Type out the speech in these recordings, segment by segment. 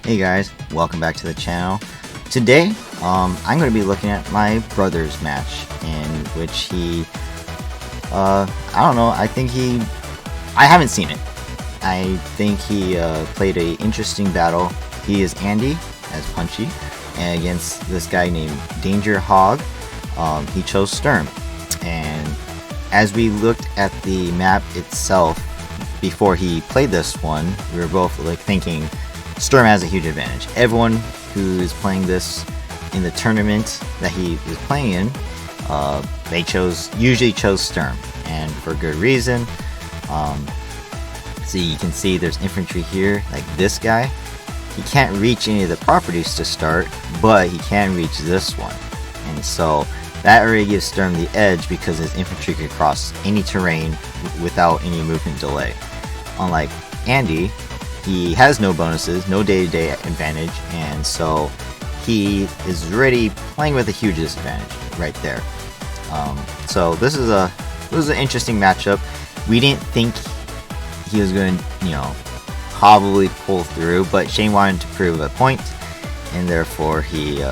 Hey guys, welcome back to the channel. Today, I'm going to be looking at my brother's match, in which he, I don't know, I haven't seen it. I think he played a interesting battle. He is Andy, as Punchi, and against this guy named DangerHogg, he chose Sturm. And as we looked at the map itself, before he played this one, we were both like thinking, Sturm has a huge advantage. Everyone who is playing this in the tournament that he is playing in, they usually chose Sturm, and for good reason. So you can see there's infantry here, like this guy. He can't reach any of the properties to start, but he can reach this one, and so that already gives Sturm the edge because his infantry could cross any terrain without any movement delay. Unlike Andy, he has no bonuses, no day-to-day advantage, and so he is already playing with a huge disadvantage right there. So this is an interesting matchup. We didn't think he was going to, probably pull through, but Shane wanted to prove a point, and therefore he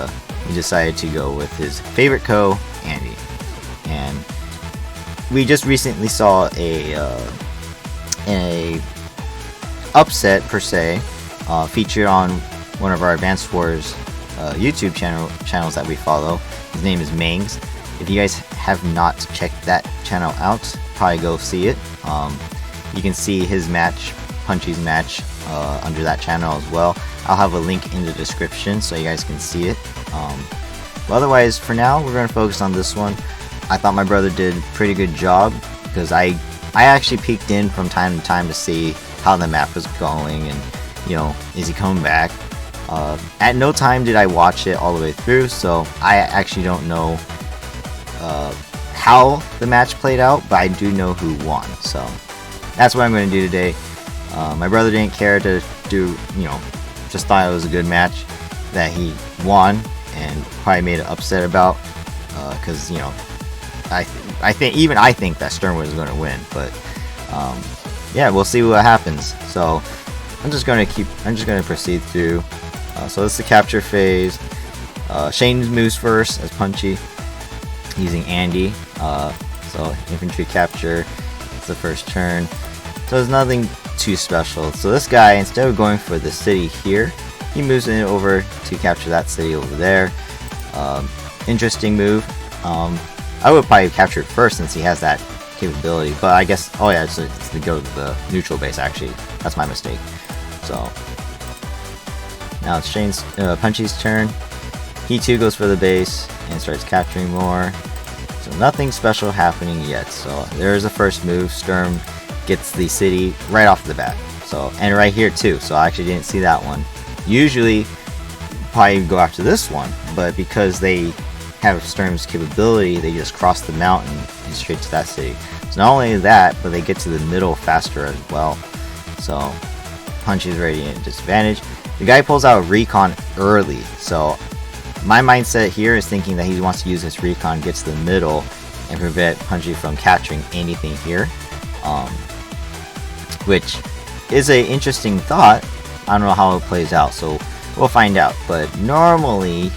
decided to go with his favorite Andy. And we just recently saw a upset per se, featured on one of our Advanced Wars YouTube channels that we follow. His name is Mangs. If you guys have not checked that channel out, probably go see it. You can see his match, Punchi's match, under that channel as well. I'll have a link in the description so you guys can see it. But otherwise, for now, we're going to focus on this one. I thought my brother did a pretty good job because I actually peeked in from time to time to see how the map was going and, is he coming back? At no time did I watch it all the way through, so I actually don't know how the match played out, but I do know who won, so that's what I'm going to do today. My brother didn't care to do, just thought it was a good match that he won and probably made an upset about, because, I think that Sturm was going to win, but yeah, we'll see what happens. So I'm just going to proceed through. So this is the capture phase. Shane moves first as Punchy, using Andy. So infantry capture, it's the first turn. So there's nothing too special. So this guy, instead of going for the city here, he moves it over to capture that city over there. Interesting move. I would probably capture it first since he has that capability, but I guess, oh yeah, it's to go to the neutral base actually. That's my mistake. So now it's Punchy's turn. He too goes for the base and starts capturing more. So nothing special happening yet. So there's the first move. Sturm gets the city right off the bat. So, and right here too. So I actually didn't see that one. Usually probably go after this one, but because they have Sturm's capability, they just cross the mountain and straight to that city. So not only that, but they get to the middle faster as well. So Punchy's already at a disadvantage. The guy pulls out recon early, so my mindset here is thinking that he wants to use his recon, get to the middle, and prevent Punchy from capturing anything here, which is an interesting thought. I don't know how it plays out, so we'll find out. But normally,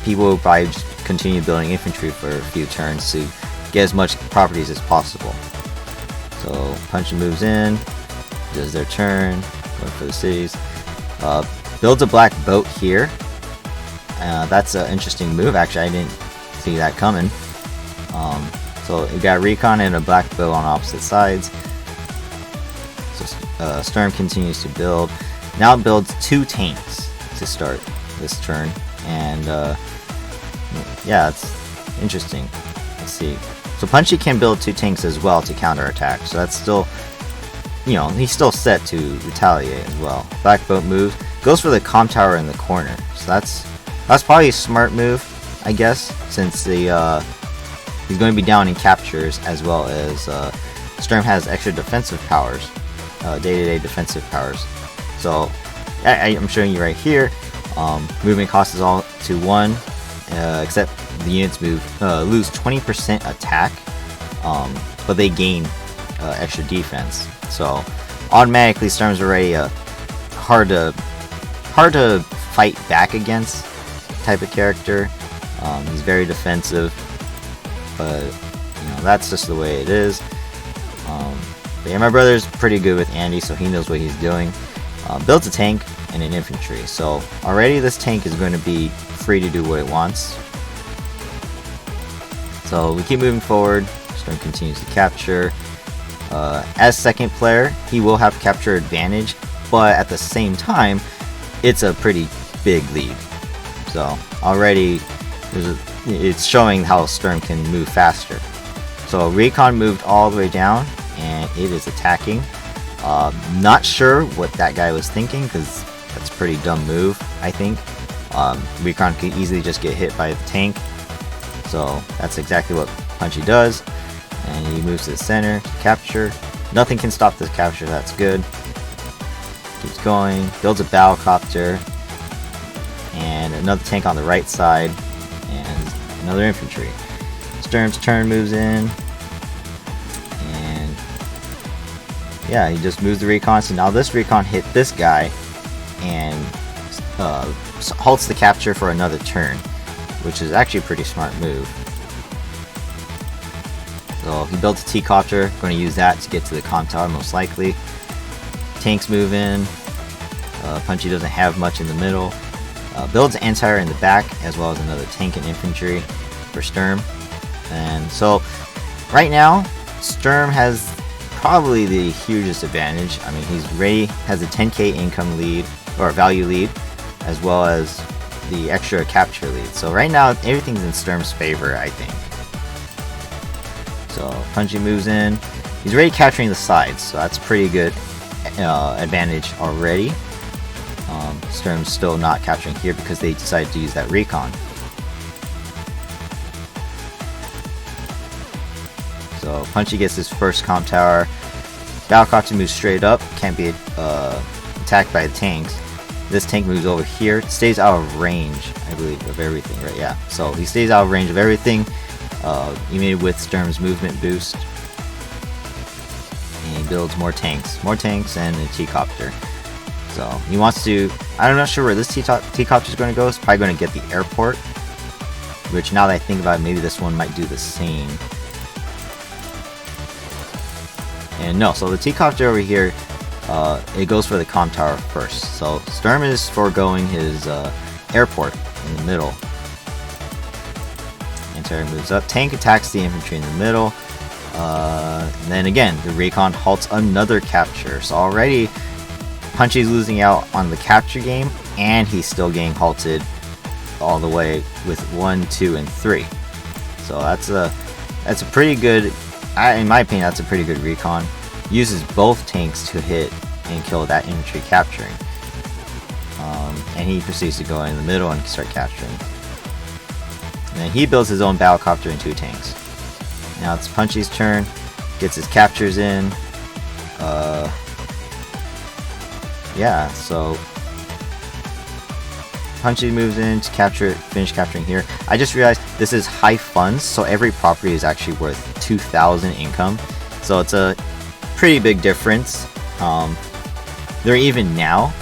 people will probably just continue building infantry for a few turns to get as much properties as possible. So Punchy moves in, does their turn, going for the cities, builds a black boat here. That's an interesting move. Actually, I didn't see that coming. So we got recon and a black boat on opposite sides. So Sturm continues to build. Now it builds 2 tanks to start this turn, and yeah, it's interesting. Let's see. So Punchy can build 2 tanks as well to counterattack. So that's still, he's still set to retaliate as well. Black boat moves, goes for the comm tower in the corner. So that's probably a smart move, I guess, since he's going to be down in captures, as well as Sturm has extra defensive powers, day-to-day defensive powers. So I'm showing you right here. Movement cost is all to 1, except the units lose 20% attack, but they gain extra defense. So automatically, Sturm's already hard hard to fight back against type of character. He's very defensive, but you know, that's just the way it is. But yeah, my brother's pretty good with Andy, so he knows what he's doing. Builds a tank and an infantry, so already this tank is going to be free to do what it wants. So we keep moving forward. Sturm continues to capture. As second player, he will have capture advantage, but at the same time, it's a pretty big lead. So already, it's showing how Sturm can move faster. So Recon moved all the way down, and it is attacking. Not sure what that guy was thinking, because that's a pretty dumb move, I think. Recon could easily just get hit by the tank. So that's exactly what Punchi does. And he moves to the center to capture. Nothing can stop this capture, that's good. Keeps going, builds a battlecopter. And another tank on the right side. And another infantry. Sturm's turn moves in. And yeah, he just moves the recon. So now this recon hit this guy. And halts the capture for another turn, which is actually a pretty smart move. So he built a T-copter, going to use that to get to the comm tower most likely. Tanks move in. Punchy doesn't have much in the middle. Builds an anti-air in the back, as well as another tank and infantry for Sturm. And so right now, Sturm has probably the hugest advantage. I mean, he's ready, has a 10k income lead, or value lead, as well as the extra capture lead. So right now, everything's in Sturm's favor, I think. So Punchy moves in. He's already capturing the sides, so that's pretty good advantage already. Sturm's still not capturing here because they decided to use that recon. So Punchy gets his first comm tower. Battlecopter moves straight up, can't be attacked by the tanks. This tank moves over here, stays out of range, I believe, of everything, right? Yeah, so he stays out of range of everything, even with Sturm's movement boost. And he builds more tanks and a T-copter. So he wants to, I'm not sure where this T-copter is going to go. It's probably going to get the airport, which now that I think about it, maybe this one might do the same. And no, so the T-copter over here, it goes for the comm tower first. So Sturm is foregoing his airport in the middle. Anti-air moves up. Tank attacks the infantry in the middle. And then again, the recon halts another capture. So already, Punchy's losing out on the capture game, and he's still getting halted all the way with 1, 2, and 3. So that's a pretty good, in my opinion, that's a pretty good recon. Uses both tanks to hit and kill that infantry capturing. And he proceeds to go in the middle and start capturing. And then he builds his own battlecopter and 2 tanks. Now it's Punchy's turn. Gets his captures in. Yeah, so Punchy moves in to capture it, finish capturing here. I just realized this is high funds, so every property is actually worth 2,000 income. So it's a pretty big difference. They're even now,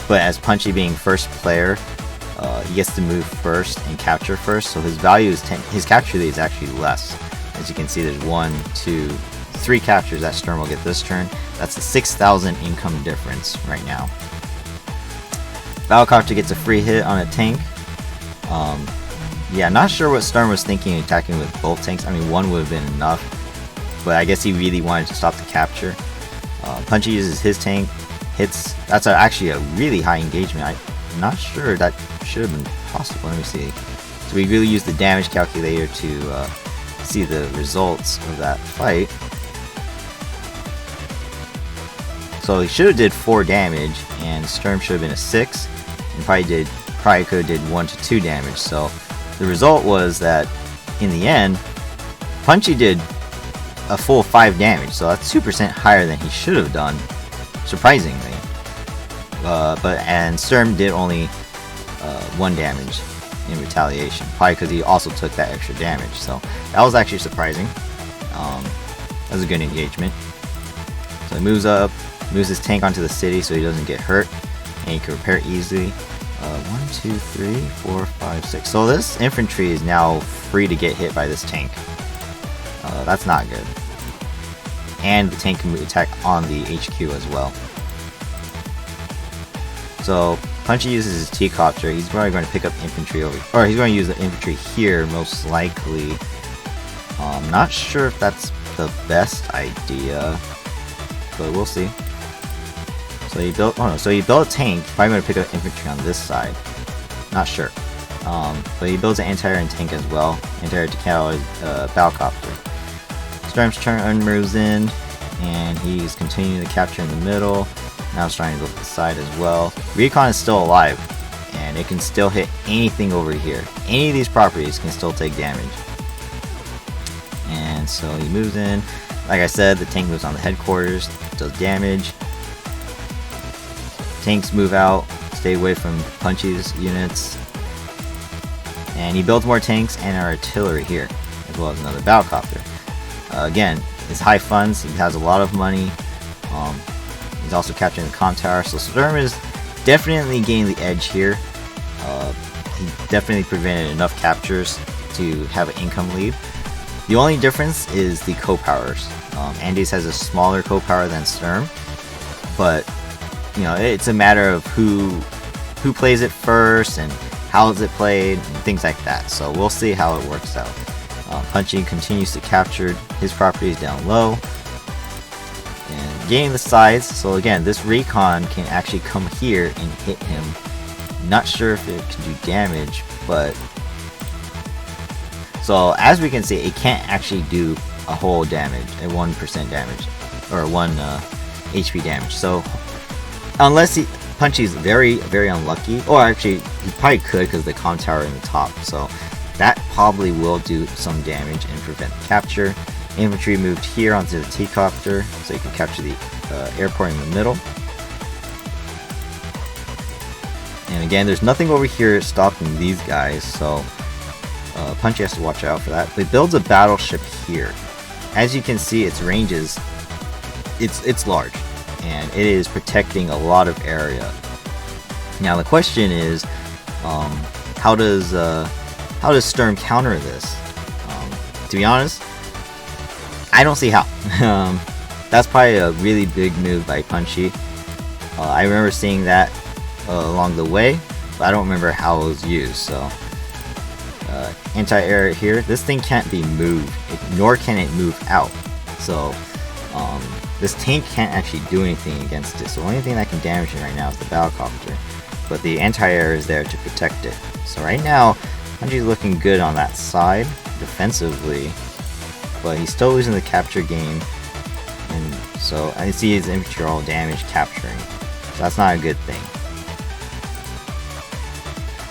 but as Punchy being first player, he gets to move first and capture first, so his value is 10, his capture lead is actually less. As you can see, there's 1, 2, 3 captures that Sturm will get this turn. That's a 6,000 income difference right now. Battlecopter gets a free hit on a tank. Yeah, not sure what Sturm was thinking attacking with both tanks. I mean, one would have been enough, but I guess he really wanted to stop the capture. Punchy uses his tank, hits. That's actually a really high engagement. I'm not sure that should have been possible. Let me see. So we really used the damage calculator to see the results of that fight. So he should have did 4 damage, and Sturm should have been a 6, and probably could have did 1 to 2 damage. So the result was that in the end, Punchy did a full 5 damage. So that's 2% higher than he should have done, surprisingly. And Sturm did only 1 damage in retaliation, probably because he also took that extra damage. So that was actually surprising. That was a good engagement. So he moves up. Moves his tank onto the city so he doesn't get hurt. and you can repair it easily. 1, 2, 3, 4, 5, 6. So this infantry is now free to get hit by this tank. That's not good. And the tank can attack on the HQ as well. So Punchi uses his T-copter. He's probably going to pick up infantry over, or he's going to use the infantry here most likely. Not sure if that's the best idea, but we'll see. So he built, so he built a tank. Probably going to pick up infantry on this side. Not sure. But he builds an anti-air tank as well. Anti-air to counter Battlecopter. Sturm's turn moves in, and he's continuing to capture in the middle. Now it's trying to go to the side as well. Recon is still alive, and it can still hit anything over here. Any of these properties can still take damage. And so he moves in. Like I said, the tank moves on the headquarters, does damage. Tanks move out, stay away from Punchi's units. And he builds more tanks and artillery here, as well as another Battlecopter. Again, it's high funds, he has a lot of money. He's also capturing the comm tower, so Sturm is definitely gaining the edge here. He definitely prevented enough captures to have an income lead. The only difference is the co-powers. Andes has a smaller co-power than Sturm, but you know, it's a matter of who plays it first and how is it played and things like that. So we'll see how it works out. Punchi continues to capture his properties down low and gaining the sides. So again, this recon can actually come here and hit him. Not sure if it can do damage, but so as we can see, it can't actually do a whole damage, a 1% damage, or 1 HP damage. So unless Punchi's very, very unlucky, or actually he probably could because the comm tower in the top, so that probably will do some damage and prevent the capture. Infantry moved here onto the T-copter, so you can capture the airport in the middle. And again, there's nothing over here stopping these guys, so Punchi has to watch out for that. But it builds a battleship here. As you can see, its ranges, it's large, and it is protecting a lot of area. Now the question is, how does Sturm counter this? To be honest, I don't see how. That's probably a really big move by Punchi. I remember seeing that along the way, but I don't remember how it was used. So anti-air here. This thing can't be moved, nor can it move out. So this tank can't actually do anything against it. So the only thing that can damage it right now is the Battlecopter. But the anti-air is there to protect it. So right now, Punchi's looking good on that side defensively, but he's still losing the capture game. And so I see his infantry are all damage capturing. So that's not a good thing.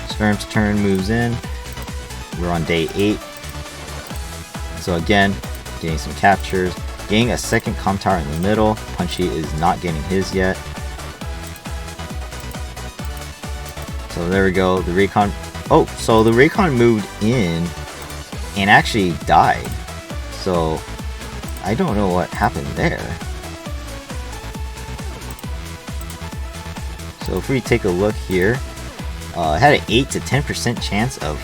Sturm's turn moves in. We're on day 8. So again, getting some captures. Getting a second comm tower in the middle. Punchi is not getting his yet. So there we go. The recon. Oh, so the recon moved in and actually died. So I don't know what happened there. So if we take a look here, it had an 8 to 10% chance of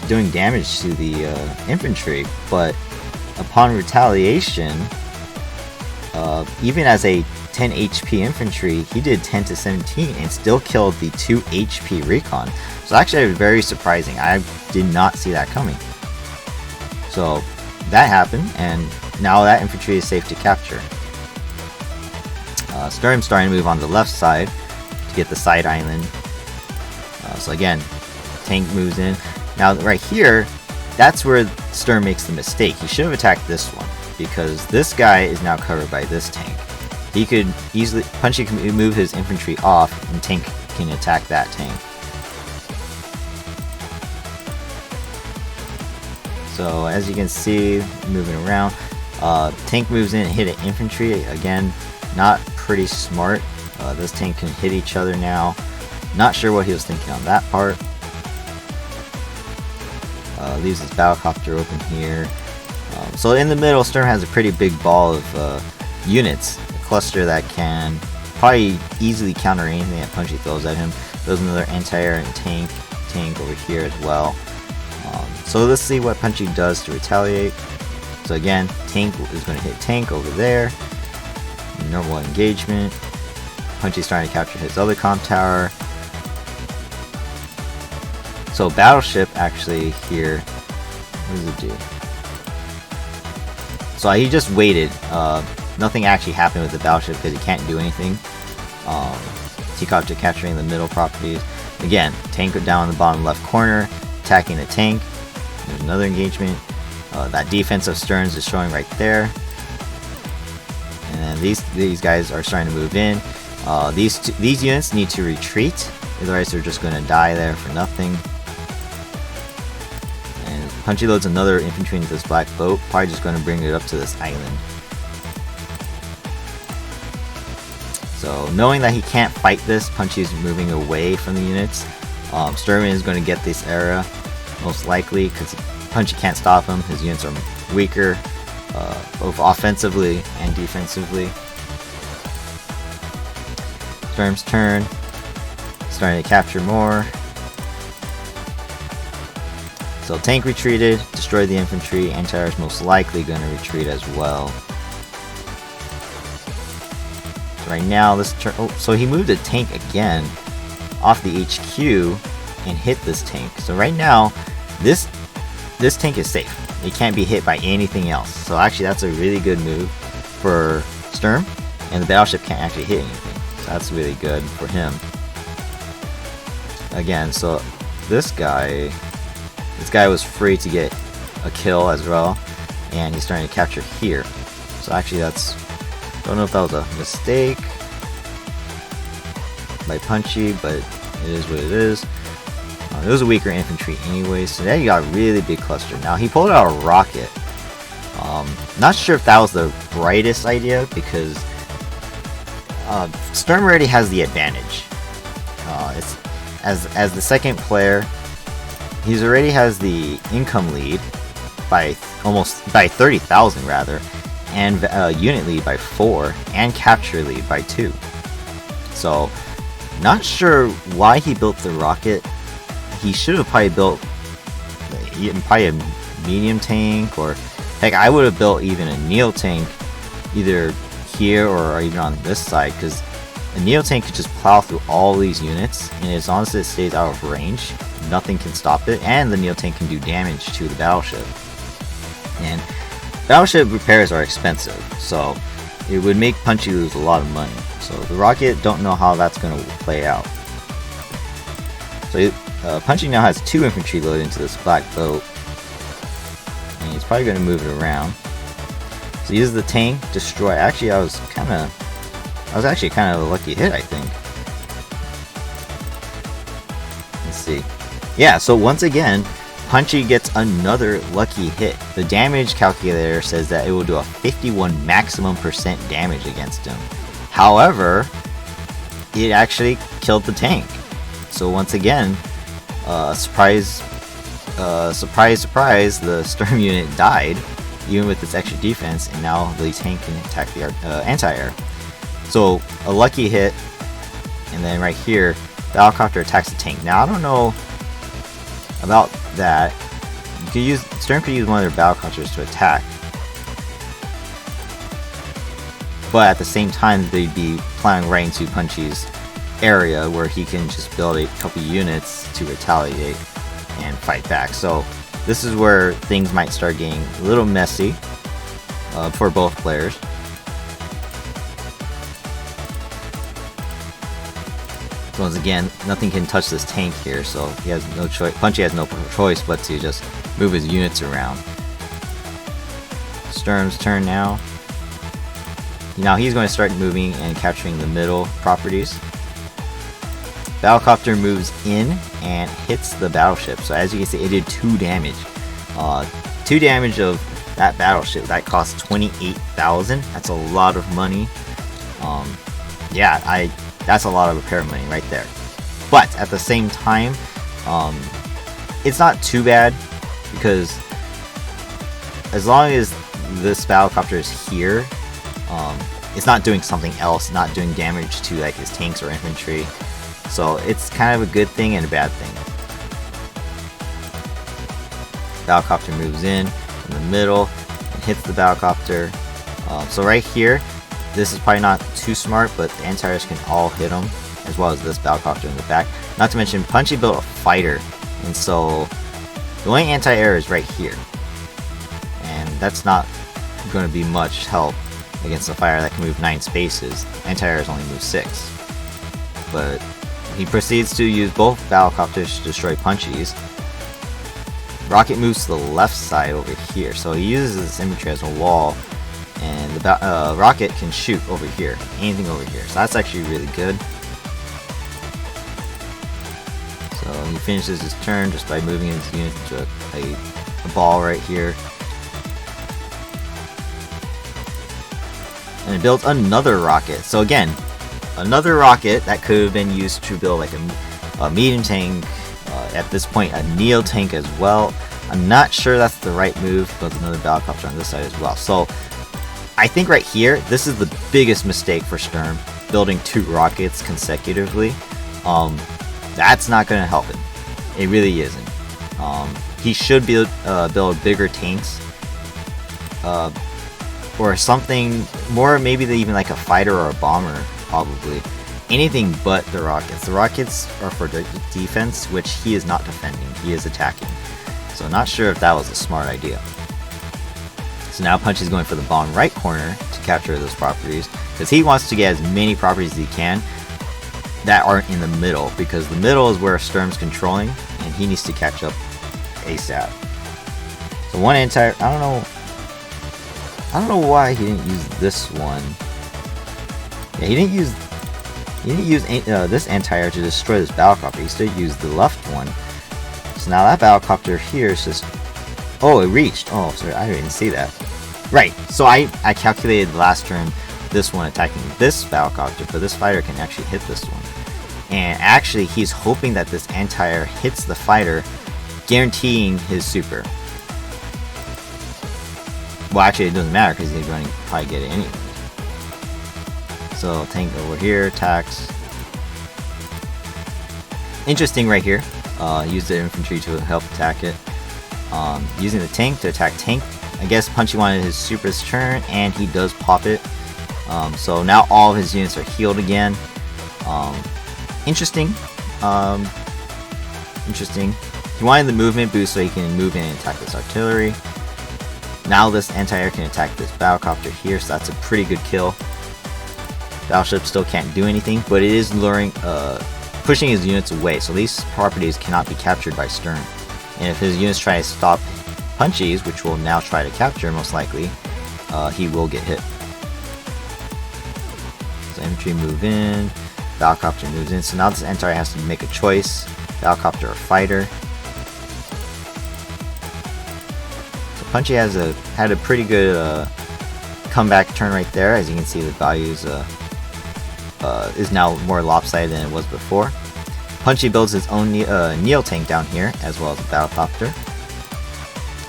doing damage to the infantry, but upon retaliation, even as a 10 HP infantry, he did 10 to 17 and still killed the 2 HP recon. So actually very surprising. I did not see that coming. So that happened, and now that infantry is safe to capture. Sturm's starting to move on the left side to get the side island. So again, tank moves in. Now right here, that's where Sturm makes the mistake. He should have attacked this one, because this guy is now covered by this tank. He could easily, Punchi can move his infantry off, and tank can attack that tank. So as you can see, moving around, tank moves in and hit an infantry. Again, not pretty smart. This tank can hit each other now. Not sure what he was thinking on that part. Leaves his Battlecopter open here. So in the middle, Sturm has a pretty big ball of units. A cluster that can probably easily counter anything that Punchi throws at him. There's another anti-air and tank over here as well. So let's see what Punchi does to retaliate. So again, tank is going to hit tank over there. Normal engagement. Punchi's starting to capture his other comm tower. So battleship actually here, what does it do? So he just waited. Nothing actually happened with the battleship because he can't do anything. T-Copter capturing the middle properties. Again, tank down in the bottom left corner, attacking the tank. There's another engagement. That defense of Sturms is showing right there. And these guys are starting to move in. These units need to retreat, otherwise they're just going to die there for nothing. And Punchi loads another infantry into this black boat, probably just going to bring it up to this island. So knowing that he can't fight this, Punchi is moving away from the units. Sturm is going to get this area, most likely, because Punchi can't stop him. His units are weaker, both offensively and defensively. Sturm's turn, starting to capture more. So tank retreated, destroyed the infantry. Anti-air is most likely going to retreat as well. Right now, this turn. Oh, so he moved a tank again off the HQ and hit this tank. So right now, this tank is safe. It can't be hit by anything else. So actually, that's a really good move for Sturm, and the battleship can't actually hit anything. So that's really good for him. Again, so this guy was free to get a kill as well, and he's starting to capture here. So actually, don't know if that was a mistake by Punchi, but it is what it is. It was a weaker infantry anyways, so there you got a really big cluster. Now he pulled out a rocket. Not sure if that was the brightest idea, because Sturm already has the advantage. It's as the second player, he already has the income lead by 30,000 rather, and unit lead by 4, and capture lead by 2. So, not sure why he built the rocket. He should have probably built a medium tank, or heck, I would have built even a Neo tank either here or even on this side, because a Neo tank could just plow through all these units, and as long as it stays out of range, nothing can stop it, and the Neo tank can do damage to the battleship. And battleship repairs are expensive, so it would make Punchi lose a lot of money. So the rocket, don't know how that's going to play out. So Punchi now has 2 infantry loaded into this black boat, and he's probably going to move it around. So he uses the tank, destroy. Actually, I was actually kind of a lucky hit, I think. Let's see. Yeah, so once again, Punchi gets another lucky hit. The damage calculator says that it will do a 51 maximum % damage against him. However, it actually killed the tank. So once again, surprise, the Sturm unit died, even with its extra defense, and now the tank can attack the anti-air. So a lucky hit, and then right here, the helicopter attacks the tank. Now I don't know about that. Sturm could use one of their battlecopters to attack, but at the same time they'd be plowing right into Punchi's area, where he can just build a couple units to retaliate and fight back. So this is where things might start getting a little messy for both players. Once again, nothing can touch this tank here, so he has no choice. Punchi has no choice but to just move his units around. Sturm's turn now. Now he's going to start moving and capturing the middle properties. Battlecopter moves in and hits the battleship. So as you can see, it did 2 damage. 2 damage of that battleship. That cost 28,000. That's a lot of money. Yeah, that's a lot of repair money right there. But at the same time, it's not too bad, because as long as this battlecopter is here, it's not doing something else, not doing damage to like his tanks or infantry. So it's kind of a good thing and a bad thing. Battlecopter moves in the middle and hits the Battlecopter. So right here, this is probably not too smart, but the anti-airs can all hit him, as well as this Battlecopter in the back. Not to mention, Punchy built a fighter, and so the only anti-air is right here. And that's not going to be much help against a fighter that can move 9 spaces. Anti-airs only move 6. But he proceeds to use both Battlecopters to destroy Punchies. Rocket moves to the left side over here, so he uses his infantry as a wall, and the Rocket can shoot over here, anything over here, so that's actually really good. So he finishes his turn just by moving his unit into a ball right here. And it builds another rocket. So again, another rocket that could have been used to build like a medium tank, at this point a neo tank as well. I'm not sure that's the right move. Builds another Battlecopter on this side as well. So I think right here, this is the biggest mistake for Sturm, building 2 rockets consecutively. That's not going to help him. It really isn't. He should build bigger tanks, or something more, maybe even like a fighter or a bomber, probably. Anything but the rockets. The rockets are for defense, which he is not defending, he is attacking. So not sure if that was a smart idea. So now Punch is going for the bottom right corner to capture those properties, because he wants to get as many properties as he can that aren't in the middle, because the middle is where Sturm's controlling, and he needs to catch up ASAP. So one entire, I don't know why he didn't use this one. Yeah, he didn't use this anti-air to destroy this Battlecopter. He still used the left one. So now that Battlecopter here is just, oh, it reached. Oh, sorry, I didn't see that. Right, so I calculated last turn this one attacking this Battlecopter, but this fighter can actually hit this one. And actually, he's hoping that this anti-air hits the fighter, guaranteeing his super. Well, actually, it doesn't matter because he's going to probably get it anyway. So, tank over here, attacks. Interesting right here. Use the infantry to help attack it. Using the tank to attack tank. I guess Punchy wanted his super's turn, and he does pop it. So now all of his units are healed again. Interesting. Interesting. He wanted the movement boost so he can move in and attack this artillery. Now this anti-air can attack this Battlecopter here, so that's a pretty good kill. Battleship still can't do anything, but it is luring, pushing his units away, so these properties cannot be captured by Sturm. And if his units try to stop Punchies, which will now try to capture most likely, he will get hit. So infantry move in, Battlecopter moves in, so now this anti-air has to make a choice, Battlecopter or fighter. Punchy had a pretty good comeback turn right there. As you can see, the values is now more lopsided than it was before. Punchy builds his own Neo tank down here, as well as a Battlecopter.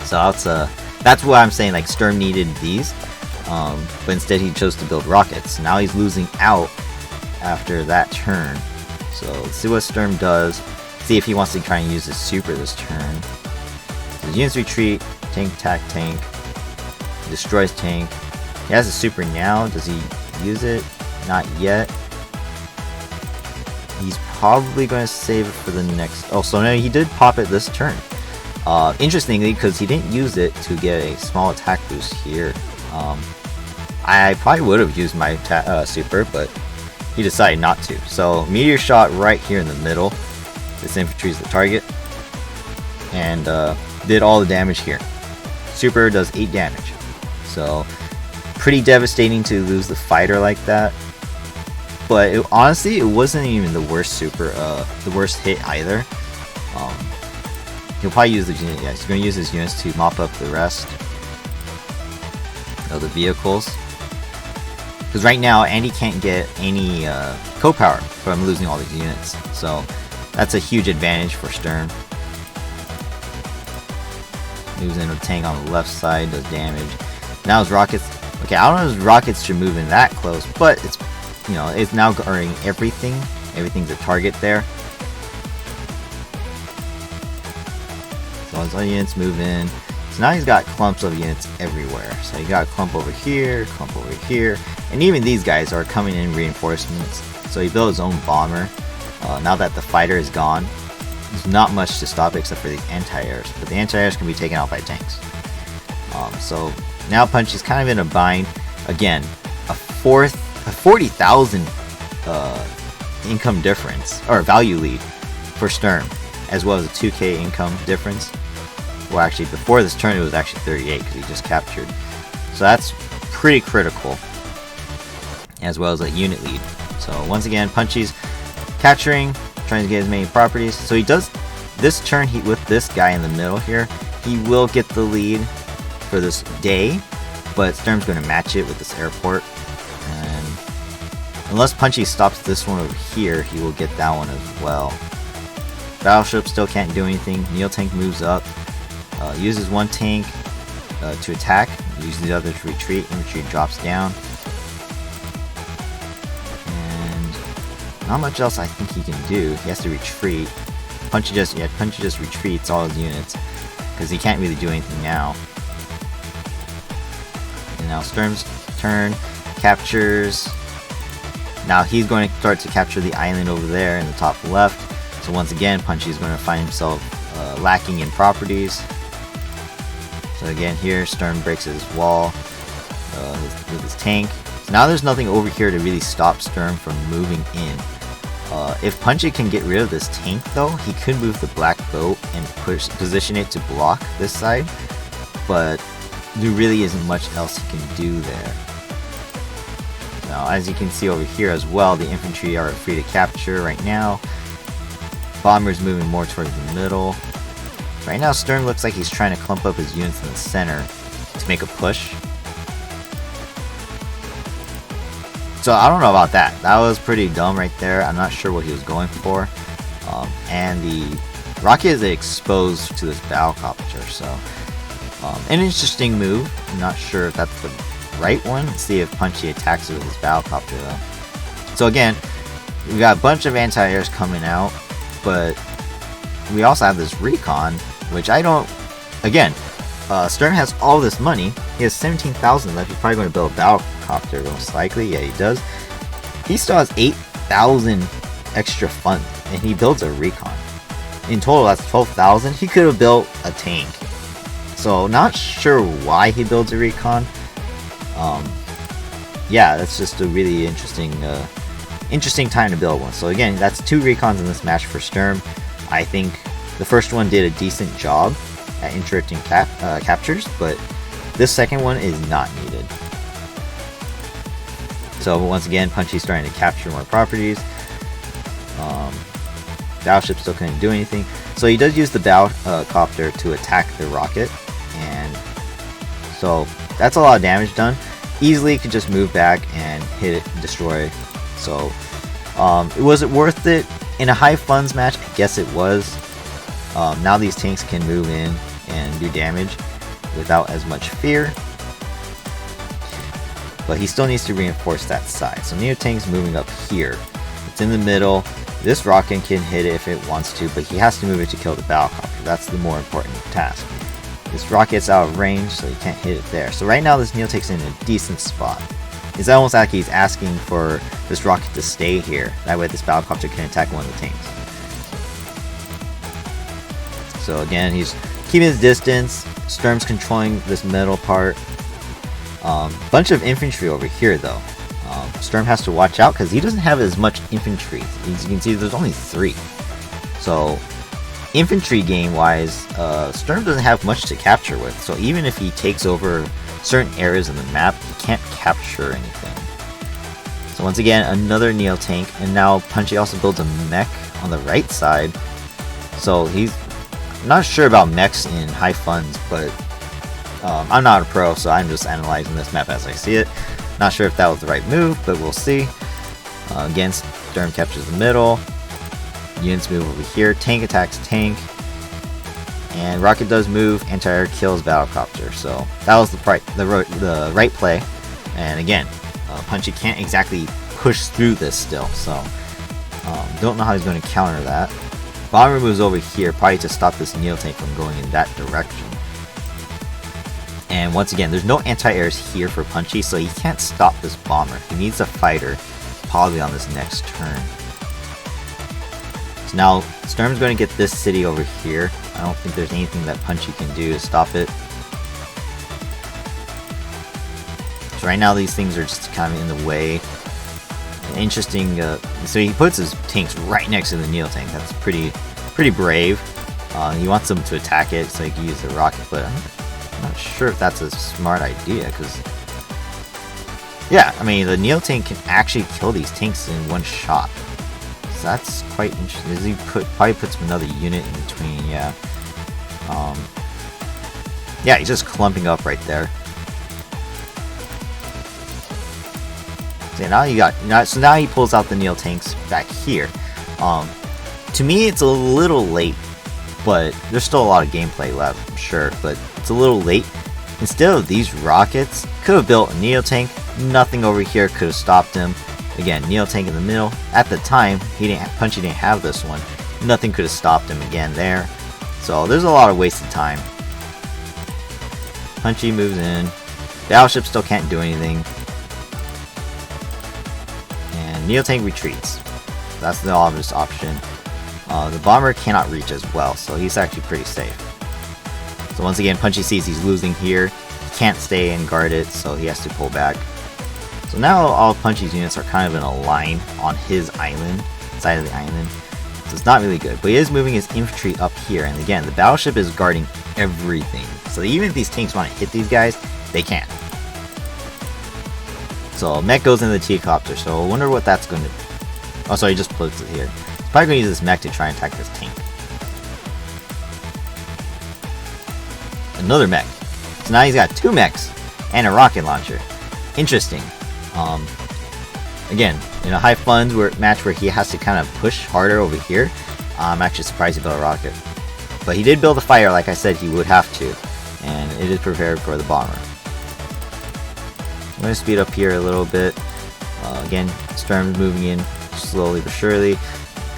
So that's why I'm saying like Sturm needed these, but instead he chose to build rockets. Now he's losing out after that turn. So let's see what Sturm does. See if he wants to try and use his super this turn. So units retreat. Tank attack tank. He destroys tank. He has a super now. Does he use it? Not yet. He's probably going to save it for the next. Oh, so no, he did pop it this turn. Interestingly, because he didn't use it to get a small attack boost here. I probably would have used my super, but he decided not to. So meteor shot right here in the middle. This infantry is the target, and did all the damage here. Super does 8 damage, so pretty devastating to lose the fighter like that. But honestly, it wasn't even the worst super, the worst hit either. He'll probably use the unit. Yeah, he's going to use his units to mop up the rest of the vehicles. Because right now, Andy can't get any co-power from losing all these units, so that's a huge advantage for Sturm. Moves in a tank on the left side, does damage. Now his rockets, Okay, I don't know if rockets should move in that close, but it's, you know, it's now guarding everything. Everything's a target there. So his units move in. So now he's got clumps of units everywhere. So you got a clump over here, and even these guys are coming in reinforcements. So he built his own bomber. Now that the fighter is gone, there's not much to stop it except for these anti-airs, but the anti-airs can be taken out by tanks. So now Punchy's kind of in a bind. Again, a 40,000 income difference, or value lead for Sturm, as well as a 2k income difference. Well, actually, before this turn it was actually 38 because he just captured. So that's pretty critical, as well as a unit lead. So once again, Punchy's capturing, trying to get as many properties. So he does this turn. With this guy in the middle here, he will get the lead for this day, but Sturm's going to match it with this airport. And unless Punchy stops this one over here, he will get that one as well. Battleship still can't do anything. Neo tank moves up, uses one tank to attack, uses the other to retreat. Infantry drops down. Not much else I think he can do. He has to retreat. Punchy just retreats all his units because he can't really do anything now. And now Sturm's turn, captures. Now he's going to start to capture the island over there in the top left. So once again, Punchy is going to find himself lacking in properties. So again, here Sturm breaks his wall with his tank. So now there's nothing over here to really stop Sturm from moving in. If Punchy can get rid of this tank though, he could move the black boat and position it to block this side, but there really isn't much else he can do there. Now as you can see over here as well, the infantry are free to capture right now. Bomber's moving more towards the middle. Right now Sturm looks like he's trying to clump up his units in the center to make a push. So I don't know about that. That was pretty dumb right there. I'm not sure what he was going for. And the rocket is exposed to this battlecopter, so an interesting move. I'm not sure if that's the right one. Let's see if Punchy attacks it with his battlecopter though. So again, we got a bunch of anti-airs coming out, but we also have this recon, which I don't. Again, Sturm has all this money. He has 17,000 left. He's probably going to build a battlecopter most likely. Yeah, he does. He still has 8,000 extra funds, and he builds a recon. In total, that's 12,000. He could have built a tank. So not sure why he builds a recon. Yeah, that's just a really interesting time to build one. So again, that's 2 recons in this match for Sturm. I think the first one did a decent job at interrupting captures, but this second one is not needed. So once again, Punchy's starting to capture more properties. Battleship still couldn't do anything, so he does use the battlecopter to attack the rocket, and so that's a lot of damage done. Easily could just move back and hit it and destroy. So was it worth it in a high funds match? I guess it was. Now these tanks can move in and do damage without as much fear, but he still needs to reinforce that side. So Neo tank's moving up here. It's in the middle. This rocket can hit it if it wants to, but he has to move it to kill the battlecopter. That's the more important task. This rocket's out of range, so he can't hit it there. So right now this Neo tank's in a decent spot. It's almost like he's asking for this rocket to stay here. That way this battlecopter can attack one of the tanks. So again, he's keeping his distance. Sturm's controlling this middle part. Bunch of infantry over here though. Sturm has to watch out because he doesn't have as much infantry. As you can see, there's only 3. So infantry game wise, Sturm doesn't have much to capture with. So even if he takes over certain areas of the map, he can't capture anything. So once again, another Neo tank, and now Punchy also builds a mech on the right side. So he's not sure about mechs in high funds, but I'm not a pro, so I'm just analyzing this map as I see it. Not sure if that was the right move, but we'll see. Again, Sturm captures the middle. Units move over here. Tank attacks tank. And rocket does move. Anti-air kills battlecopter. So that was the right play. And again, Punchy can't exactly push through this still, so don't know how he's going to counter that. Bomber moves over here, probably to stop this Neo Tank from going in that direction. And once again, there's no anti-airs here for Punchy, so he can't stop this Bomber. He needs a fighter, probably on this next turn. So now, Sturm's going to get this city over here. I don't think there's anything that Punchy can do to stop it. So right now, these things are just kind of in the way. Interesting, so he puts his tanks right next to the Neo Tank. That's pretty brave. He wants them to attack it so he can use the rocket, but I'm not sure if that's a smart idea, because yeah, I mean, the Neo Tank can actually kill these tanks in one shot. So that's quite interesting. He probably puts another unit in between, yeah. Yeah, he's just clumping up right there. So now he pulls out the Neo Tanks back here. To me, it's a little late, but there's still a lot of gameplay left, I'm sure. But it's a little late. Instead of these rockets, could have built a Neo Tank. Nothing over here could have stopped him. Again, Neo Tank in the middle. At the time, Punchy didn't have this one. Nothing could have stopped him again there. So there's a lot of wasted time. Punchy moves in. Battleship still can't do anything. Neo Tank retreats. That's the obvious option. The Bomber cannot reach as well, so he's actually pretty safe. So once again, Punchy sees he's losing here. He can't stay and guard it, so he has to pull back. So now all of Punchy's units are kind of in a line on his island, side of the island. So it's not really good, but he is moving his infantry up here, and again, the battleship is guarding everything. So even if these tanks want to hit these guys, they can't. So mech goes into the T-copter, so I wonder what that's going to do. Oh, sorry, he just puts it here. He's probably going to use this mech to try and attack this tank. Another mech. So now he's got 2 mechs and a rocket launcher. Interesting. Again, in a high funds match where he has to kind of push harder over here, I'm actually surprised he built a rocket. But he did build a fighter like I said he would have to, and it is prepared for the Bomber. I'm going to speed up here a little bit. Again, Sturm's moving in slowly but surely.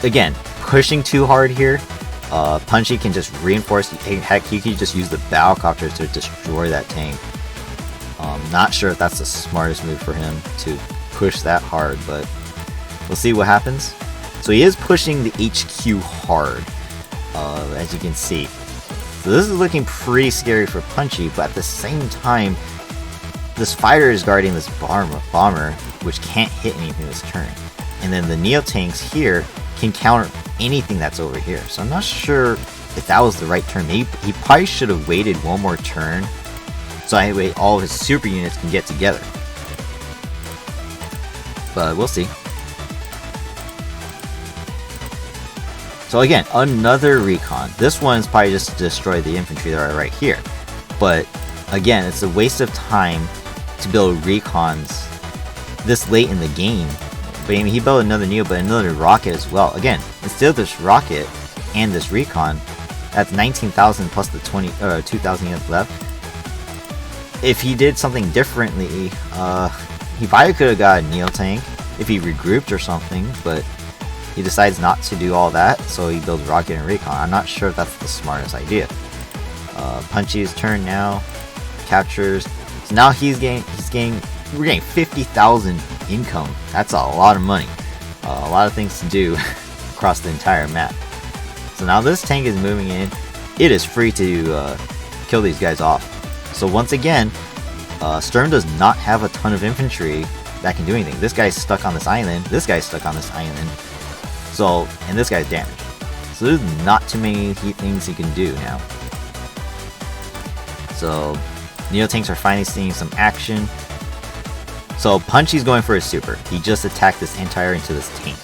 Again, pushing too hard here. Punchy can just reinforce. Heck, he can just use the battlecopters to destroy that tank. Not sure if that's the smartest move for him to push that hard, but we'll see what happens. So he is pushing the HQ hard, as you can see. So this is looking pretty scary for Punchy, but at the same time, this fighter is guarding this bomber, which can't hit anything this turn. And then the Neo Tanks here can counter anything that's over here. So I'm not sure if that was the right turn. Maybe he probably should have waited one more turn, so that way all of his super units can get together. But we'll see. So again, another recon. This one's probably just to destroy the infantry that are right here. But again, it's a waste of time to build recons this late in the game. But I mean, he built another Neo, but another rocket as well. Again, instead of this rocket and this recon, that's 19,000 plus the 2,000 units left. If he did something differently, he probably could have got a Neo Tank if he regrouped or something, but he decides not to do all that, so he builds rocket and recon. I'm not sure if that's the smartest idea. Punchy's turn now, captures. So now we're getting 50,000 income. That's a lot of money. A lot of things to do across the entire map. So now this tank is moving in. It is free to kill these guys off. So once again, Sturm does not have a ton of infantry that can do anything. This guy's stuck on this island. This guy's stuck on this island. So, and this guy's damaged. So there's not too many things he can do now. So Neo Tanks are finally seeing some action. So Punchy's going for his super. He just attacked this anti-air into this tank.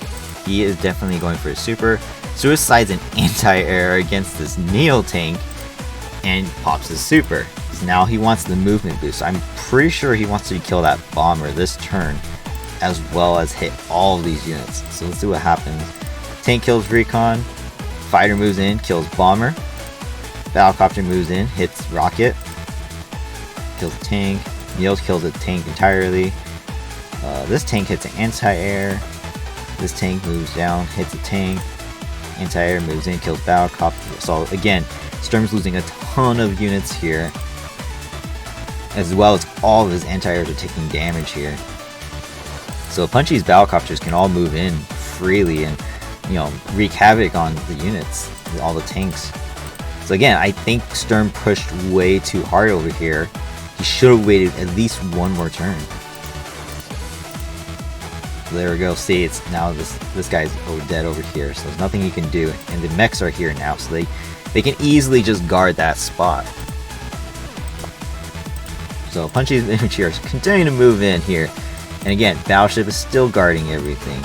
He is definitely going for his super. Suicides an anti-air against this Neo Tank and pops his super. So now he wants the movement boost. I'm pretty sure he wants to kill that bomber this turn, as well as hit all of these units. So let's see what happens. Tank kills recon. Fighter moves in, kills bomber. Battlecopter moves in, hits rocket. Kills tank. Neil kills the tank entirely. This tank hits an anti-air. This tank moves down, hits a tank. Anti-air moves in, kills Battlecopter. So again, Sturm's losing a ton of units here, as well as all of his anti-airs are taking damage here. So Punchi's Battlecopters can all move in freely and, you know, wreak havoc on the units, all the tanks. So again, I think Sturm pushed way too hard over here. He should have waited at least one more turn. So there we go. See, it's now this guy's dead over here, so there's nothing he can do. And the mechs are here now, so they can easily just guard that spot. So Punchi's infantry are continuing to move in here. And again, Battleship is still guarding everything.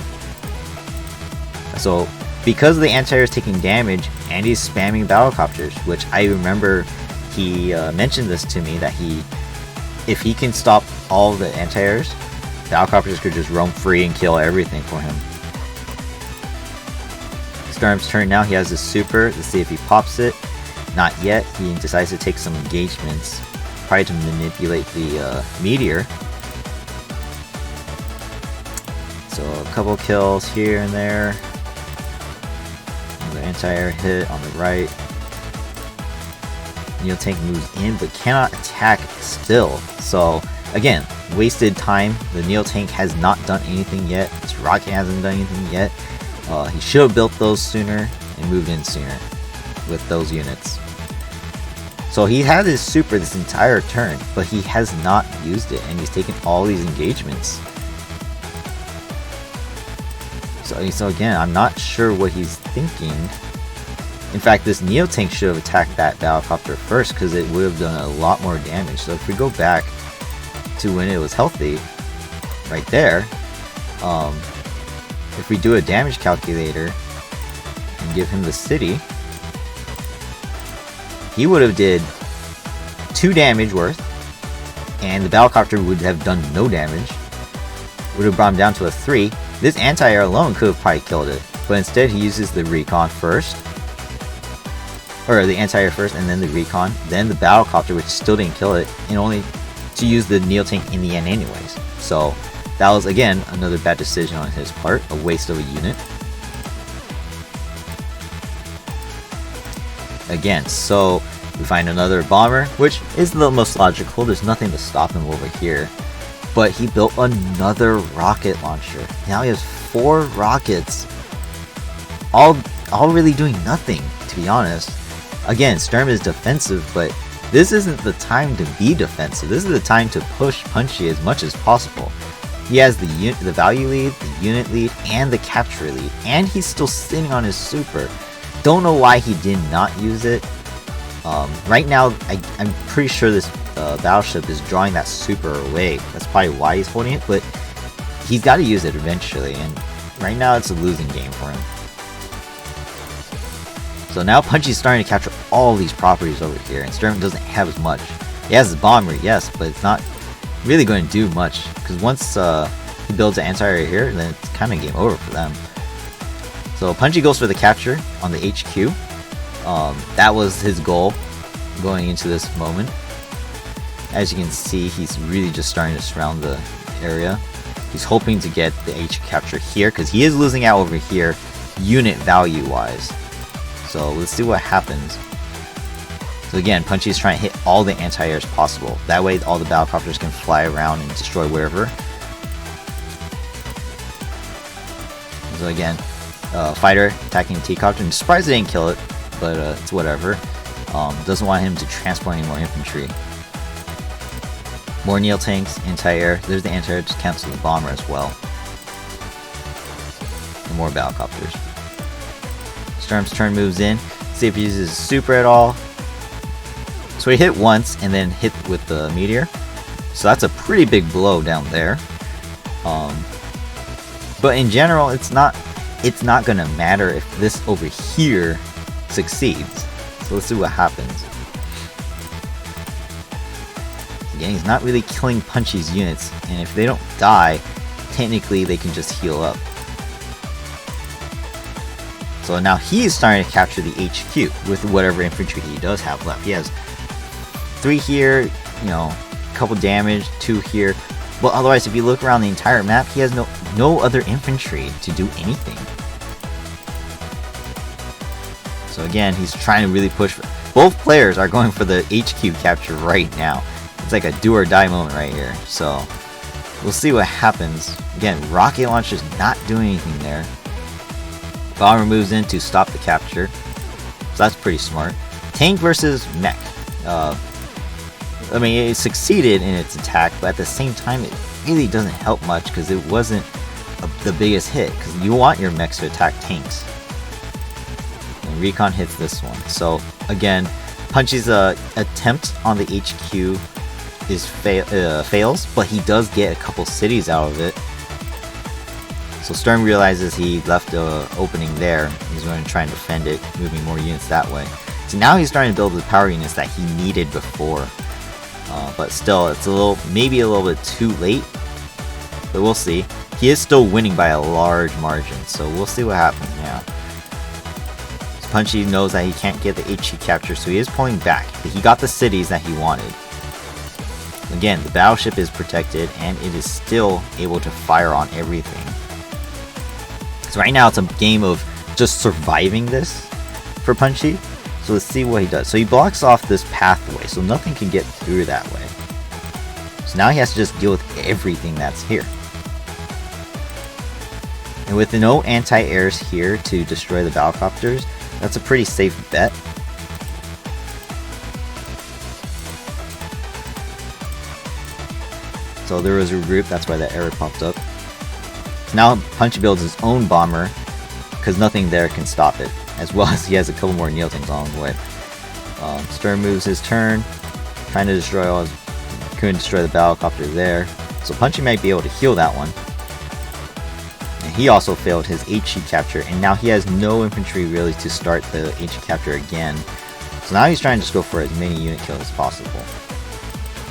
So because the anti-air is taking damage, and he's spamming Battlecopters, which I remember he mentioned this to me, that if he can stop all the anti-airs, Battlecopters could just roam free and kill everything for him. Sturm's turn now. He has his super. Let's see if he pops it. Not yet. He decides to take some engagements, probably to manipulate the meteor. So a couple kills here and there. Another anti-air hit on the right. Neil tank moves in but cannot attack still. So again, wasted time. The Neil tank has not done anything yet. This rocket hasn't done anything yet. He should have built those sooner and moved in sooner with those units. So he had his super this entire turn, but he has not used it, and he's taken all these engagements. So again, I'm not sure what he's thinking. In fact, this Neo tank should have attacked that Battlecopter first, because it would have done a lot more damage. So if we go back to when it was healthy, right there, if we do a damage calculator and give him the city, he would have did 2 damage worth, and the Battlecopter would have done no damage. Would have brought him down to a 3. This anti-air alone could have probably killed it, but instead he uses the recon first, or the anti-air first, and then the recon, then the Battlecopter, which still didn't kill it, and only to use the Neo tank in the end anyways. So that was again another bad decision on his part, a waste of a unit. Again, so we find another bomber, which is the most logical. There's nothing to stop him over here. But he built another rocket launcher. Now he has 4 rockets, all really doing nothing, to be honest. Again, Sturm is defensive, but this isn't the time to be defensive. This is the time to push Punchy as much as possible. He has the value lead, the unit lead, and the capture lead, and he's still sitting on his super. Don't know why he did not use it. Right now, I'm pretty sure this battleship is drawing that super away. That's probably why he's holding it, but he's got to use it eventually, and right now it's a losing game for him. So now Punchy's starting to capture all these properties over here, and Sturm doesn't have as much. He has his bomber, yes, but it's not really going to do much, because once he builds an anti-air here, then it's kind of game over for them. So Punchy goes for the capture on the HQ. That was his goal going into this moment. As you can see, he's really just starting to surround the area. He's hoping to get the HQ capture here, because he is losing out over here unit value wise. So let's see what happens. So again, Punchy is trying to hit all the anti-airs possible. That way all the Battlecopters can fly around and destroy wherever. So again, fighter attacking T-Copter. I'm surprised they didn't kill it, but it's whatever. Doesn't want him to transport any more infantry. More Neo tanks, anti-air. There's the anti-air to cancel the bomber as well. And more Battlecopters. Sturm's turn moves in. See if he uses super at all. So he hit once and then hit with the meteor. So that's a pretty big blow down there. But in general, it's not gonna matter if this over here succeeds. So let's see what happens. Again, he's not really killing Punchy's units, and if they don't die, technically they can just heal up. So now he's starting to capture the HQ with whatever infantry he does have left. He has 3 here, you know, couple damage, 2 here. But otherwise, if you look around the entire map, he has no other infantry to do anything. So again, he's trying to really push for... Both players are going for the HQ capture right now. It's like a do or die moment right here. So we'll see what happens. Again, rocket launch is not doing anything there. Bomber moves in to stop the capture. So that's pretty smart. Tank versus mech. I mean, it succeeded in its attack, but at the same time, it really doesn't help much because it wasn't the biggest hit. Because you want your mechs to attack tanks. And Recon hits this one. So again, Punchi's attempt on the HQ is fails, but he does get a couple cities out of it. So Sturm realizes he left an opening there. He's going to try and defend it, moving more units that way. So now he's starting to build the power units that he needed before. But still, it's maybe a little bit too late. But we'll see. He is still winning by a large margin, so we'll see what happens now. So Punchi knows that he can't get the HQ capture, so he is pulling back. But he got the cities that he wanted. Again, the battleship is protected, and it is still able to fire on everything. So right now, it's a game of just surviving this for Punchi. So let's see what he does. So he blocks off this pathway, so nothing can get through that way. So now he has to just deal with everything that's here. And with no anti-airs here to destroy the battlecopters, that's a pretty safe bet. So there was a group, that's why that error popped up. So now Punchi builds his own bomber, because nothing there can stop it. As well as he has a couple more Neo tanks along the way. Sturm moves his turn, trying to destroy all his... Couldn't destroy the battlecopter there. So Punchi might be able to heal that one. And he also failed his HE capture, and now he has no infantry really to start the HE capture again. So now he's trying to just go for as many unit kills as possible.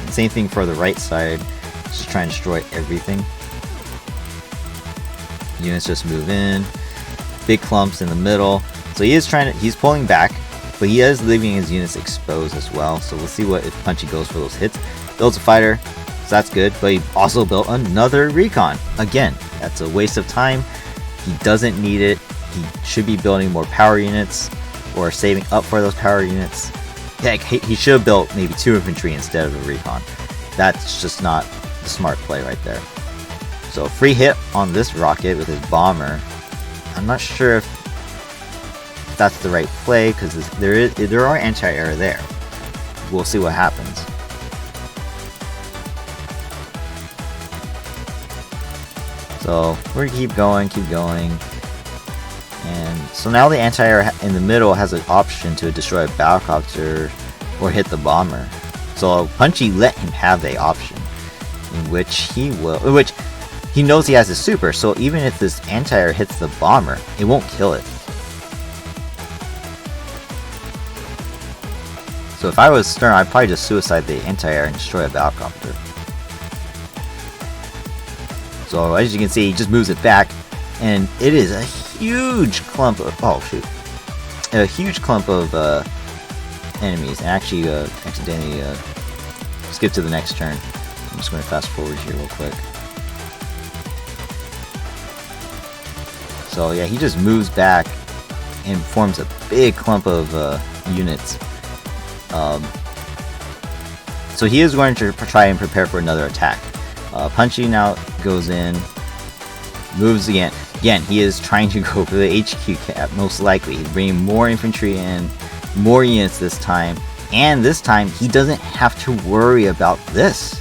And same thing for the right side, just trying to destroy everything. Units just move in, big clumps in the middle. So he's pulling back, but he is leaving his units exposed as well. So we'll see what if Punchi goes for those hits. Builds a fighter, so that's good, but he also built another recon. Again, that's a waste of time. He doesn't need it. He should be building more power units or saving up for those power units. Heck, he should have built maybe 2 infantry instead of a recon. That's just not the smart play right there. So free hit on this rocket with his bomber. I'm not sure if that's the right play because there are anti-air there. We'll see what happens. So we're gonna keep going, and so now the anti-air in the middle has an option to destroy a battlecopter or hit the bomber. So Punchi let him have the option, in which he knows he has a super. So even if this anti-air hits the bomber, it won't kill it. So if I was Sturm, I'd probably just suicide the anti-air and destroy a battlecopter. So as you can see, he just moves it back, and it is a huge clump of enemies. And actually, accidentally skip to the next turn. I'm just going to fast forward here real quick. So yeah, he just moves back and forms a big clump of units. So he is going to try and prepare for another attack. Punchi now goes in, moves again. Again, he is trying to go for the HQ cap, most likely. He's bringing more infantry in, more units this time, and this time he doesn't have to worry about this.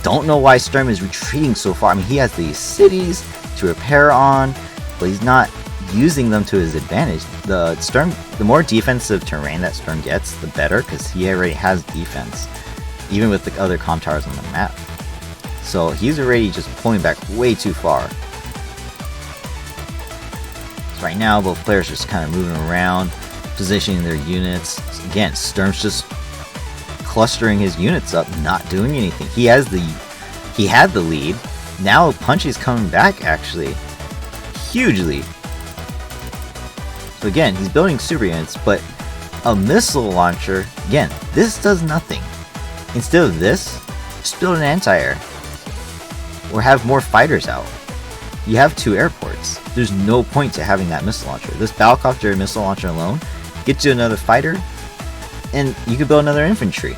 Don't know why Sturm is retreating so far. I mean, he has these cities to repair on, but he's not using them to his advantage. The more defensive terrain that Sturm gets, the better, because he already has defense, even with the other comm towers on the map. So he's already just pulling back way too far. So right now, both players are just kind of moving around, positioning their units. Again, Sturm's just clustering his units up, not doing anything. He had the lead. Now Punchi's coming back, actually. Huge lead. So again, he's building super units, but a missile launcher, again, this does nothing. Instead of this, just build an anti-air. Or have more fighters out. You have 2 airports. There's no point to having that missile launcher. This battlecopter missile launcher alone gets you another fighter, and you could build another infantry.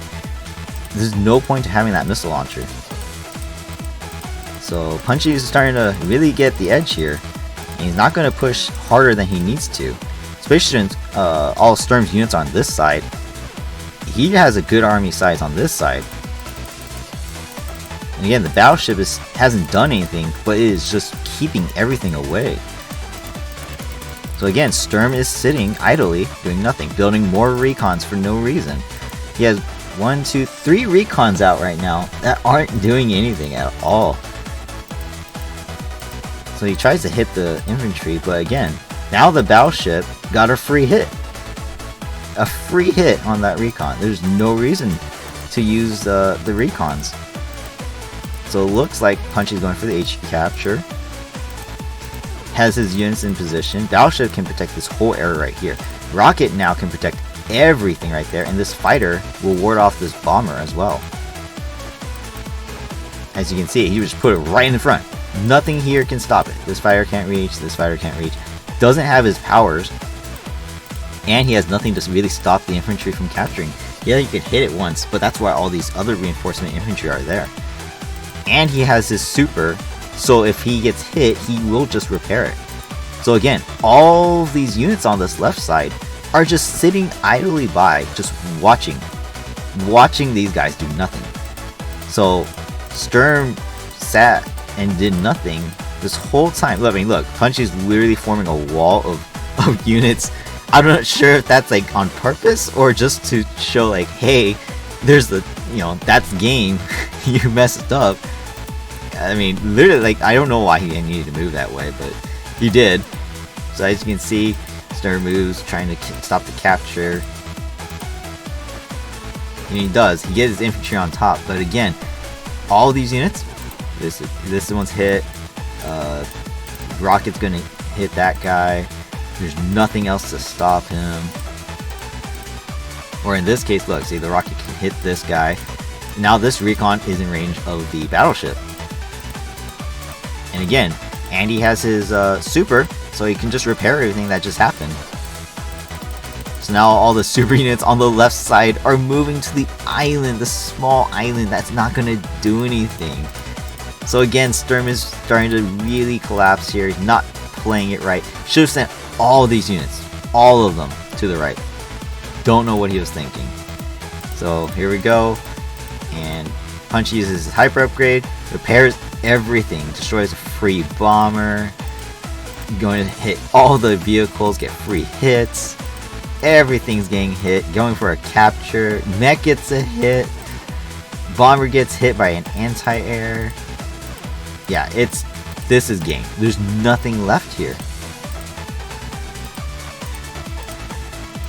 There's no point to having that missile launcher. So Punchi is starting to really get the edge here, and he's not going to push harder than he needs to. Especially since all Sturm's units on this side. He has a good army size on this side. And again, the battleship hasn't done anything, but it is just keeping everything away. So again, Sturm is sitting idly, doing nothing, building more recons for no reason. He has 1, 2, 3 recons out right now that aren't doing anything at all. So he tries to hit the infantry, but again, now the battleship got a free hit. A free hit on that recon. There's no reason to use the recons. So it looks like Punchi's going for the HQ capture. Has his units in position. Battleship can protect this whole area right here. Rocket now can protect everything right there, and this fighter will ward off this bomber as well. As you can see, he just put it right in the front. Nothing here can stop it. This fighter can't reach, this fighter can't reach. Doesn't have his powers, and he has nothing to really stop the infantry from capturing. Yeah, you can hit it once, but that's why all these other reinforcement infantry are there. And he has his super, so if he gets hit, he will just repair it. So again, all these units on this left side are just sitting idly by, just watching these guys do nothing. So Sturm sat and did nothing this whole time. I mean, look, Punchi's literally forming a wall of units. I'm not sure if that's like on purpose or just to show like, hey, there's the, that's game. You messed up. I mean, literally, like, I don't know why he needed to move that way, but he did. So as you can see, Sturm moves, trying to stop the capture. And he does. He gets his infantry on top, but again, all these units, this one's hit. Rocket's gonna hit that guy. There's nothing else to stop him. Or in this case, look, see, the rocket can hit this guy. Now this recon is in range of the battleship. And again, Andy has his super, so he can just repair everything that just happened. So now all the super units on the left side are moving to the island, the small island that's not going to do anything. So again, Sturm is starting to really collapse here. He's not playing it right. Should have sent all these units, all of them, to the right. Don't know what he was thinking. So here we go. And Punchi uses his hyper upgrade, repairs everything, destroys a free bomber, going to hit all the vehicles, get free hits, everything's getting hit, going for a capture, mech gets a hit, bomber gets hit by an anti-air. Yeah, this is game. There's nothing left here.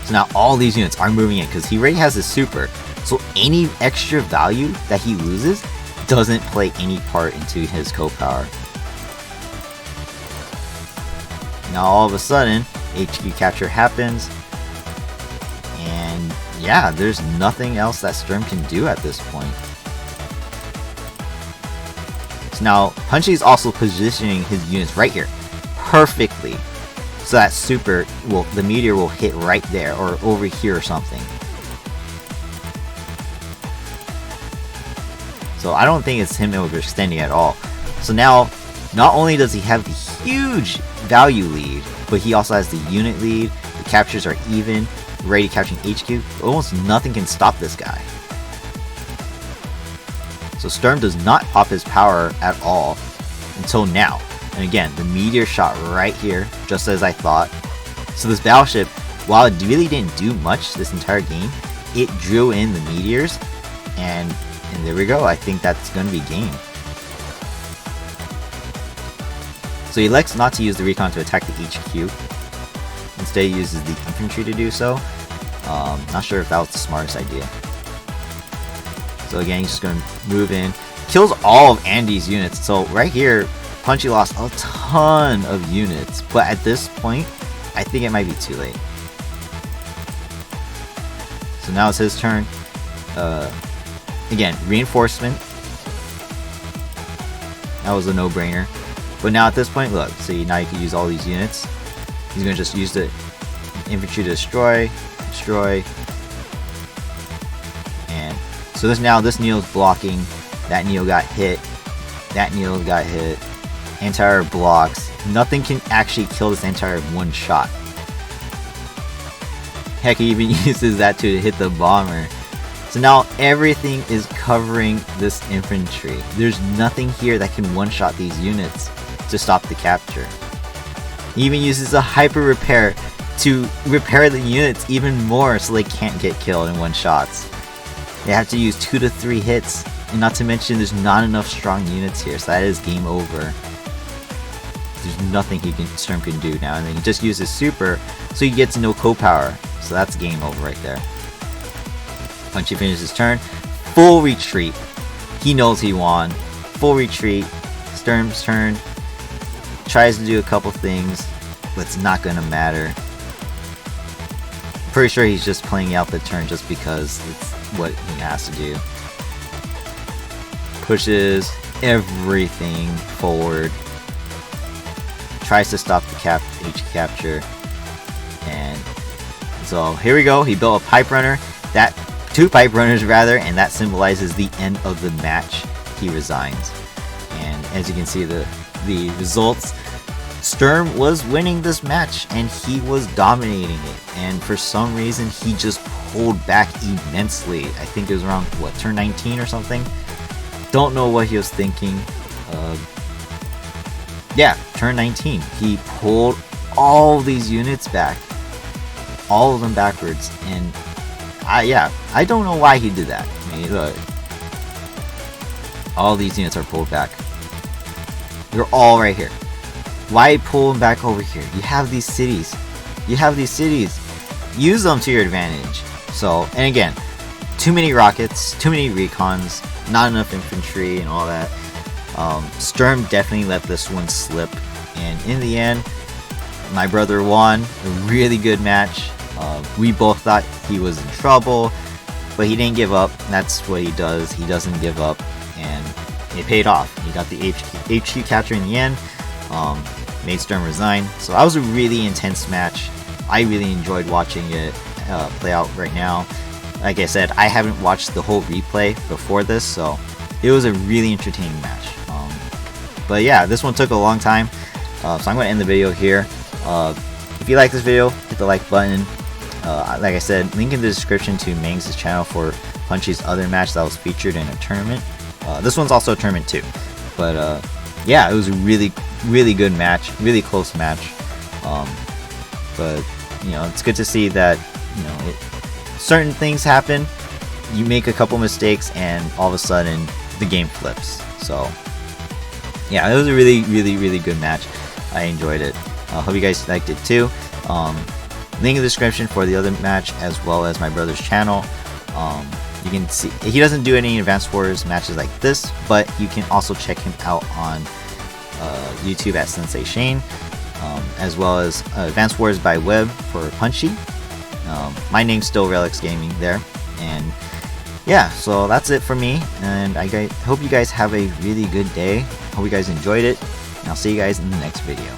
So now all these units are moving in because he already has his super, so any extra value that he loses doesn't play any part into his co-power. Now all of a sudden, HQ capture happens, and yeah, there's nothing else that Sturm can do at this point. So now Punchi is also positioning his units right here, perfectly, so that super the meteor will hit right there or over here or something. So I don't think it's him overextending at all. So now, not only does he have the huge value lead, but he also has the unit lead. The captures are even, ready capturing HQ. Almost nothing can stop this guy. So Sturm does not pop his power at all until now. And again, the meteor shot right here, just as I thought. So this battleship, while it really didn't do much this entire game, it drew in the meteors, and there we go. I think that's going to be game. So he elects not to use the recon to attack the HQ. Instead he uses the infantry to do so. Not sure if that was the smartest idea. So again, he's just going to move in. Kills all of Andy's units. So right here, Punchi lost a ton of units. But at this point, I think it might be too late. So now it's his turn. again, reinforcement. That was a no-brainer. But now at this point, look, see, now you can use all these units. He's gonna just use the infantry to destroy. And so this Neo's blocking. That Neo got hit. That Neo got hit. Anti-air blocks. Nothing can actually kill this anti-air in one shot. Heck, he even uses that to hit the bomber. So now everything is covering this infantry. There's nothing here that can one-shot these units to stop the capture. He even uses a hyper repair to repair the units even more so they can't get killed in one shots. They have to use 2 to 3 hits, and not to mention there's not enough strong units here, so that is game over. There's nothing Sturm can do now, and then he just uses super so he gets no co-power. So that's game over right there. Punchi finishes his turn. Full retreat. He knows he won. Full retreat. Sturm's turn. Tries to do a couple things, but it's not gonna matter. Pretty sure he's just playing out the turn just because it's what he has to do. Pushes everything forward. Tries to stop the HQ capture. And so here we go. He built a pipe runner. That 2 pipe runners rather, and that symbolizes the end of the match. He resigns. And as you can see the results, Sturm was winning this match and he was dominating it. And for some reason he just pulled back immensely. I think it was around what, turn 19 or something. Don't know what he was thinking. Yeah, turn 19. He pulled all these units back. All of them backwards, and I don't know why he did that. I mean, look, all these units are pulled back. They're all right here. Why pull them back over here? You have these cities. Use them to your advantage. So, and again, too many rockets, too many recons, not enough infantry, and all that. Sturm definitely let this one slip, and in the end, my brother won. A really good match. We both thought he was in trouble, but he didn't give up. That's what he does. He doesn't give up, and it paid off. He got the HQ capture in the end. Made Sturm resign. So that was a really intense match. I really enjoyed watching it play out right now. Like I said, I haven't watched the whole replay before this, so it was a really entertaining match. But yeah, this one took a long time, so I'm going to end the video here. If you like this video, hit the like button. Like I said, link in the description to Mangs' channel for Punchi's other match that was featured in a tournament. This one's also a tournament too. But yeah, it was a really good match, really close match. But you know, it's good to see that, you know, certain things happen. You make a couple mistakes, and all of a sudden the game flips. So yeah, it was a really good match. I enjoyed it. Hope you guys liked it too. Link in the description for the other match, as well as my brother's channel. You can see he doesn't do any Advanced Wars matches like this, but you can also check him out on YouTube at Sensei Shane, as well as Advanced Wars by Web for Punchi. My name's still Relics Gaming there, and yeah, so that's it for me, and I hope you guys have a really good day. Hope you guys enjoyed it, and I'll see you guys in the next video.